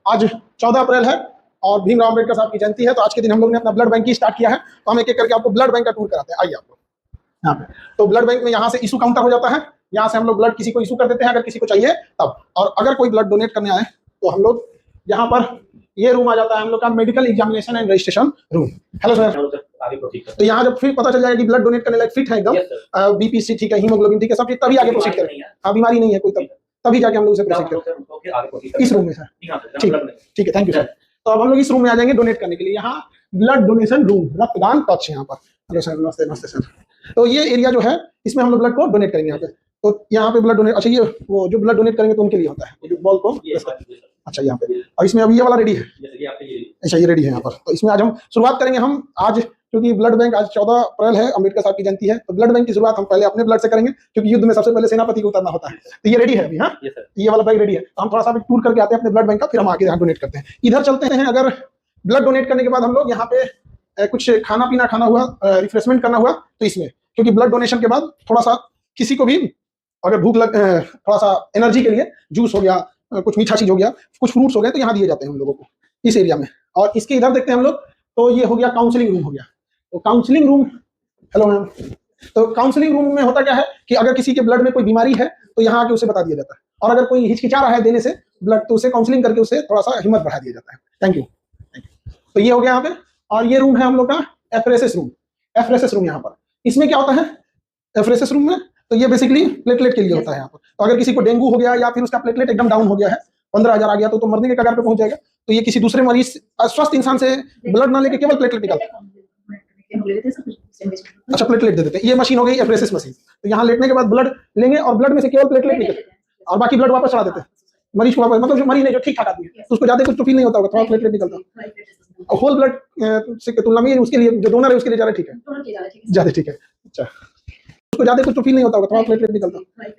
आज 14 अप्रैल है और भीमराव अम्बेडकर साहब की जयंती है, तो आज के दिन हम लोग ने अपना ब्लड बैंक की स्टार्ट किया है। तो हम एक एक करके आपको ब्लड बैंक का टूर कराते हैं। आइए आपको यहाँ पे। तो ब्लड बैंक में यहाँ से इशू काउंटर हो जाता है, यहाँ से हम लोग ब्लड किसी को इशू कर देते हैं अगर किसी को चाहिए तब। और अगर कोई ब्लड डोनेट करने आए तो हम लोग यहाँ पर ये रूम आ जाता है हम लोग का medical examination and registration room. Hello sir. तो यहाँ जब फिर पता चल जाएगा कि ब्लड डोनेट करने लायक फिट है एकदम, बीपी ठीक है, हीमोग्लोबिन ठीक है, सब ठीक, तभी आगे प्रोसीड करें। हाँ, बीमारी नहीं है कोई, तभी जाके हम लोग उसे प्रोसीड करें इस रूम में सर। ठीक है, थैंक यू सर। तो अब हम लोग इस रूम में आ जाएंगे डोनेट करने के लिए। यहाँ ब्लड डोनेशन रूम, रक्तदान कक्ष यहाँ पर। हेलो सर, नमस्ते। नमस्ते सर। तो ये एरिया जो है इसमें हम लोग ब्लड को डोनेट करेंगे यहाँ पे। तो यहाँ पे ब्लड डोनेट, अच्छा ये वो जो ब्लड डोनेट करेंगे तो उनके लिए होता है, जो बॉल को, अच्छा यहाँ पे। और इसमें अभी ये वाला रेडी है, अच्छा ये रेडी है यहाँ पर। तो इसमें आज हम शुरुआत करेंगे। हम आज क्योंकि ब्लड बैंक आज 14 अप्रैल है, अम्बेडकर साहब की जयंती है, तो ब्लड बैंक की शुरुआत हम पहले अपने ब्लड से करेंगे, क्योंकि युद्ध में सबसे पहले सेनापति को उतरना होता है। तो ये रेडी है अभी। हाँ, ये वाला बैग रेडी है। तो हम थोड़ा सा भी टूर करके आते हैं अपने ब्लड बैंक का, फिर हम आगे यहाँ डोनेट करते हैं। इधर चलते हैं। अगर ब्लड डोनेट करने के बाद हम लोग यहाँ पे कुछ खाना पीना खाना हुआ, रिफ्रेशमेंट करना हुआ, तो इसमें क्योंकि ब्लड डोनेशन के बाद थोड़ा सा किसी को भी अगर भूख लग, थोड़ा सा एनर्जी के लिए जूस हो गया, कुछ मीठा चीज हो गया, कुछ फ्रूट्स हो गए, तो यहाँ दिए जाते हैं हम लोगों को इस एरिया में। और इसके इधर देखते हैं हम लोग, तो ये हो गया काउंसलिंग रूम हो गया। तो काउंसलिंग रूम, हेलो मैम। तो काउंसलिंग रूम में होता क्या है कि अगर किसी के ब्लड में कोई बीमारी है तो यहाँ आके उसे बता दिया जाता है, और अगर कोई हिचकिचा रहा है देने से ब्लड, तो उसे काउंसलिंग करके उसे थोड़ा सा हिम्मत बढ़ा दिया जाता है। Thank you. तो ये हो गया यहाँ पे। और ये रूम है हम लोग का एफरेसिस रूम। एफरेसिस रूम यहाँ पर, इसमें क्या होता है एफरेसिस रूम में, तो ये बेसिकली प्लेटलेट के लिए होता है यहाँ पर। तो अगर किसी को डेंगू हो गया या फिर उसका प्लेटलेट एकदम डाउन हो गया है, 15,000 आ गया, तो मरने के कगार पे पहुंच जाएगा। तो ये किसी दूसरे मरीज, स्वस्थ इंसान से ब्लड ना लेके केवल प्लेटलेट निकालते हैं। अच्छा, प्लेटलेट दे देते हैं। ये मशीन हो गई एफरेसिस मशीन। तो यहाँ लेटने के बाद ब्लड लेंगे और ब्लड में से केवल प्लेटलेट निकलते हैं और बाकी ब्लड वापस चढ़ा देते हैं मरीज को वापस। मतलब जो मरीज है, जो ठीक ठाक आदमी है, तो उसको ज्यादा कुछ तो फील नहीं होता होगा, थोड़ा प्लेटलेट निकलता है। और होल ब्लड से तुलना में उसके लिए जो डोनर है उसके लिए ज्यादा ठीक है, ज्यादा ठीक है। अच्छा, उसको ज्यादा कुछ तो फील नहीं होता होगा, थोड़ा प्लेटलेट निकलता है।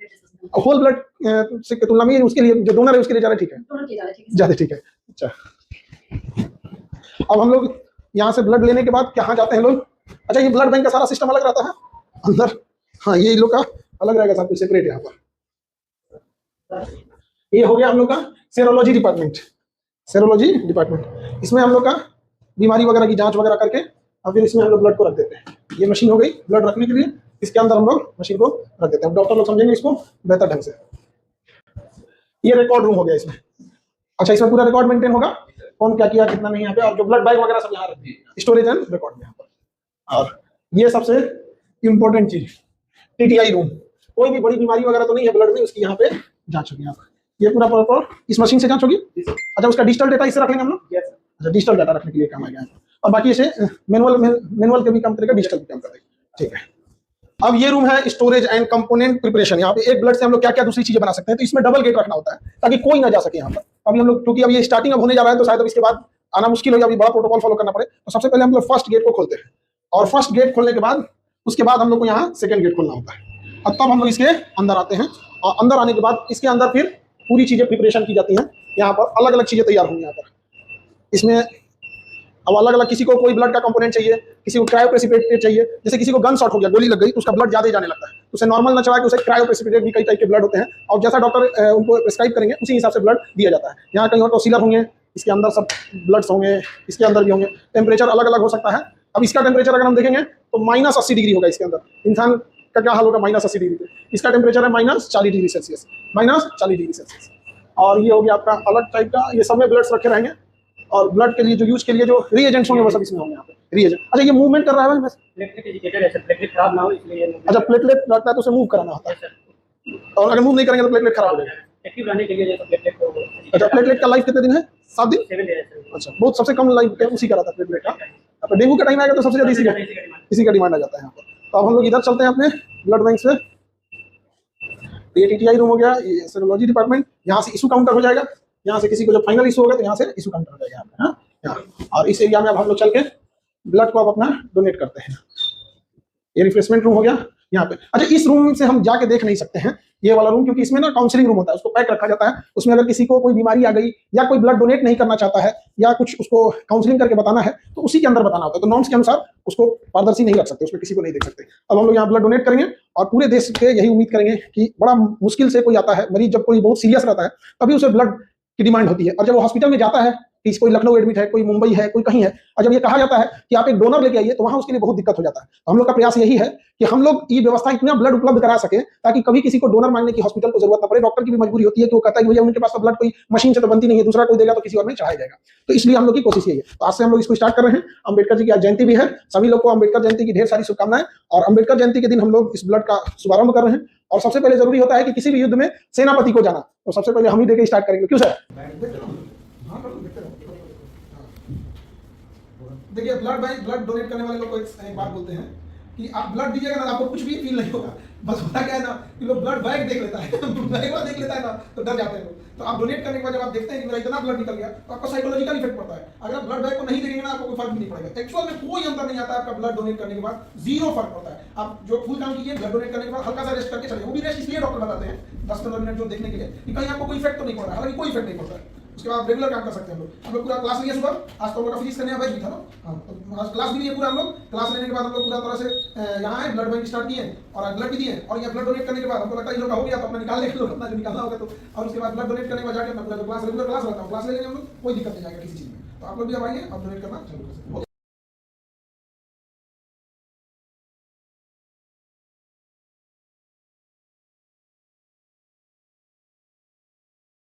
और होल ब्लड से तुलना में उसके लिए जो डोनर है उसके लिए ज्यादा ठीक है, ज्यादा ठीक है। अच्छा, अब हम लोग यहाँ से ब्लड लेने के बाद कहाँ जाते हैं लोग? अच्छा, ये ब्लड बैंक का सारा सिस्टम अलग रहता है अंदर। हाँ, ये लोग का अलग रहेगा, सब कुछ सेपरेट यहाँ पर। ये हो गया हम लोग का सेरोलॉजी डिपार्टमेंट। सेरोलॉजी डिपार्टमेंट, इसमें हम लोग का बीमारी वगैरह की जांच वगैरह करके और फिर इसमें हम लोग ब्लड को रख देते हैं। ये मशीन हो गई ब्लड रखने के लिए, इसके अंदर हम लोग मशीन को रख देते हैं। डॉक्टर लोग समझेंगे इसको बेहतर ढंग से। ये रिकॉर्ड रूम हो गया इसमें। अच्छा, इसमें पूरा रिकॉर्ड मेंटेन होगा, कौन क्या किया कितना नहीं यहाँ पे, और जो ब्लड बैग वगैरह सब यहाँ रखते हैं, स्टोरेज एंड रिकॉर्ड में यहाँ पर। और ये सबसे इम्पोर्टेंट चीज, टीटीआई रूम। कोई भी बड़ी बीमारी वगैरह तो नहीं है ब्लड में, उसकी यहाँ पे जांच होगी। यहाँ पर ये पूरा प्रॉपर इस मशीन से जांच होगी। अच्छा, उसका डिजिटल डेटा इससे रख लेंगे हम लोग। अच्छा, डिजिटल डाटा रखने के लिए काम आएगा, और बाकी इसे मैनुअल के भी काम करेगा, डिजिटल भी काम करेगा। ठीक है। अब ये रूम है स्टोरेज एंड कंपोनेंट प्रिपरेशन। यहाँ पे एक ब्लड से हम लोग क्या क्या दूसरी चीजें बना सकते हैं, तो इसमें डबल गेट रखना होता है ताकि कोई ना जा सके यहाँ पर। अभी हम लोग क्योंकि अब ये स्टार्टिंग अब होने जा रहा है, तो शायद अब इसके बाद आना मुश्किल हो जाए, अभी बड़ा प्रोटोकॉल फॉलो करना पड़े। तो सबसे पहले हम लोग फर्स्ट गेट को खोलते हैं, और फर्स्ट गेट खोलने के बाद उसके बाद हम लोग को यहाँ सेकंड गेट खोलना होता है, और तब हम लोग इसके अंदर आते हैं। और अंदर आने के बाद इसके अंदर फिर पूरी चीजें प्रिपरेशन की जाती हैं। यहाँ पर अलग अलग चीजें तैयार होंगी यहाँ पर। इसमें अब अलग अलग, किसी को कोई ब्लड का कंपोनेंट चाहिए, किसी को क्रायोप्रेसिपिटेट चाहिए। जैसे किसी को गन शॉट हो गया, गोली लग गई, तो उसका ब्लड ज्यादा जाने लगता है, तो उसे नॉर्मल ना चढ़ा के उसे क्रायोप्रेसिपिटेट भी कई टाइप के ब्लड होते हैं, और जैसा डॉक्टर उनको प्रिस्क्राइब करेंगे उसी हिसाब से ब्लड दिया जाता है। यहाँ कहीं और ऑसिलर होंगे, इसके अंदर सब ब्लड्स होंगे, इसके अंदर भी होंगे। टेम्परेचर अलग अलग हो सकता है। अब इसका टेम्परेचर अगर हम देखेंगे तो -80 डिग्री होगा इसके अंदर। इंसान का क्या हाल होगा -80 डिग्री पे? इसका टेम्परेचर है -40 डिग्री सेल्सियस, -40 डिग्री सेल्सियस। और ये हो गया आपका अलग टाइप का, ये सब में ब्लड्स रखे रहेंगे। और ब्लड के लिए जो यूज के लिए जो रिएजेंट्स होंगे वो सब इसमें होंगे यहाँ पे रिएजेंट। अच्छा, ये मूवमेंट कर रहा है बस, प्लेटलेट खराब ना हो इसलिए। अच्छा, प्लेटलेट लगता है तो उसे मूव कराना होता है, और अगर मूव नहीं करेंगे तो प्लेटलेट खराब हो जाएगा। एक्टिव रहने के लिए प्लेटलेट को, अच्छा, प्लेटलेट का लाइफ कितने दिन है? 7 दिन। अच्छा, बहुत सबसे कम लाइफ है उसी का रहता है प्लेटलेट का। अब डेंगू का टाइम आएगा तो सबसे ज्यादा इसी का डिमांड आ जाता है यहाँ पर। तो अब हम लोग इधर चलते हैं अपने ब्लड बैंक से। ये टीटीआई रूम हो गया, ये सेरोलॉजी डिपार्टमेंट। यहाँ से इशू काउंटर हो जाएगा, यहाँ से किसी को जब फाइनल इशू होगा तो यहाँ से इशू काउंटर हो जाएगा यहाँ पे। हाँ, यहाँ और इस एरिया में अब हम लोग चल के ब्लड को अब अपना डोनेट करते हैं। ये रिफ्रेशमेंट रूम हो गया यहाँ पे। अच्छा, इस रूम से हम जाके देख नहीं सकते हैं ये वाला रूम, क्योंकि इसमें ना काउंसलिंग रूम होता है, उसको पैक रखा जाता है। उसमें अगर किसी को कोई बीमारी आ गई या कोई ब्लड डोनेट नहीं करना चाहता है या कुछ उसको काउंसलिंग करके बताना है, तो उसी के अंदर बताना होता है। तो नॉर्म्स के अनुसार उसको पारदर्शी नहीं रख सकते, उसमें किसी को नहीं देख सकते। अब हम लोग यहाँ ब्लड डोनेट करेंगे और पूरे देश पे यही उम्मीद करेंगे कि बड़ा मुश्किल से कोई आता है मरीज, जब कोई बहुत सीरियस रहता है तभी उसे ब्लड की डिमांड होती है। और जब वो हॉस्पिटल में जाता है कि कोई लखनऊ एडमिट है, कोई मुंबई है, कोई कहीं है, और जब ये कहा जाता है कि आप एक डोनर लेके आइए, तो वहां उसके लिए बहुत दिक्कत हो जाता है। तो हम लोग का प्रयास यही है कि हम लोग ये व्यवस्था इतना ब्लड उपलब्ध करा सके ताकि कभी किसी को डोनर मांगने की हॉस्पिटल को जरूरत ना पड़े। डॉक्टर की भी मजबूरी होती है कि वो कहता है कि भैया उनके पास तो ब्लड कोई मशीन से तो बनती नहीं है, दूसरा कोई देगा तो किसी और में चढ़ाया जाएगा। तो इसलिए हम लोग की कोशिश यही है। तो आज से हम लोग इसको स्टार्ट कर रहे हैं। अम्बेडकर जी की आज जयंती भी है, सभी लोग को अम्बेडकर जयंती की ढेर सारी शुभकामनाएं। और अम्बेडकर जयंती के दिन हम लोग इस ब्लड का शुभारंभ कर रहे हैं। और सबसे पहले जरूरी होता है कि किसी भी युद्ध में सेनापति को जाना, तो सबसे पहले हम ही देके स्टार्ट करेंगे। क्यों सर? देखिए, ब्लड डोनेट करने वाले लोग को एक बात बोलते हैं कि आप ब्लड दीजिएगा ना, आपको कुछ भी फील नहीं होगा। बस होता क्या है ना कि लोग ब्लड बैग देख लेता है बैग देख लेता है ना, तो डर जाते हैं लोग। तो आप डोनेट करने के बाद जब आप देखते हैं कि मेरा इतना ब्लड निकल गया, तो आपको साइकोलॉजिकल इफेक्ट पड़ता है। अगर आप ब्लड बैग को नहीं देंगे ना, आपको कोई फर्क भी नहीं पड़ेगा। एक्चुअल में कोई अंतर नहीं आता है आपका ब्लड डोनेट करने के बाद, जीरो फर्क पड़ता है। आप जो फुल काम कीजिए, ब्लड डोनेट करने के बाद हल्का सा रेस्ट करके चलिए। वो भी रेस्ट इसलिए डॉक्टर बताते हैं 10-15 मिनट जो देखने के लिए कि कहीं आपको कोई इफेक्ट तो नहीं पड़ रहा है। हालांकि कोई इफेक्ट नहीं पड़ता है। उसके बाद रेगुलर काम कर सकते हैं हम लोग पूरा क्लास लिए सुबह। आज तो हम लोग का फिजिक्स करने का बैच भी था ना, हाँ, तो क्लास भी लिए पूरा हम लोग। क्लास लेने के बाद हम लोग पूरा तरह से यहाँ आए, ब्लड बैंक स्टार्ट किए और ब्लड भी दिए। और ये ब्लड डोनेट करने के बाद हमको लगता है इन लोग का हो गया, तो अपना निकाल लेंगे लोग, अपना जो निकालना होगा। तो और उसके बाद ब्लड डोनेट करने के बाद जाकर अपना पूरा जो क्लास रेगुलर क्लास रहता है, क्लास ले लेंगे हम लोग, कोई दिक्कत नहीं जाएगा किसी चीज़ में। तो आप लोग भी जब आएंगे, आप डोनेट करना चालू कर सकते हैं।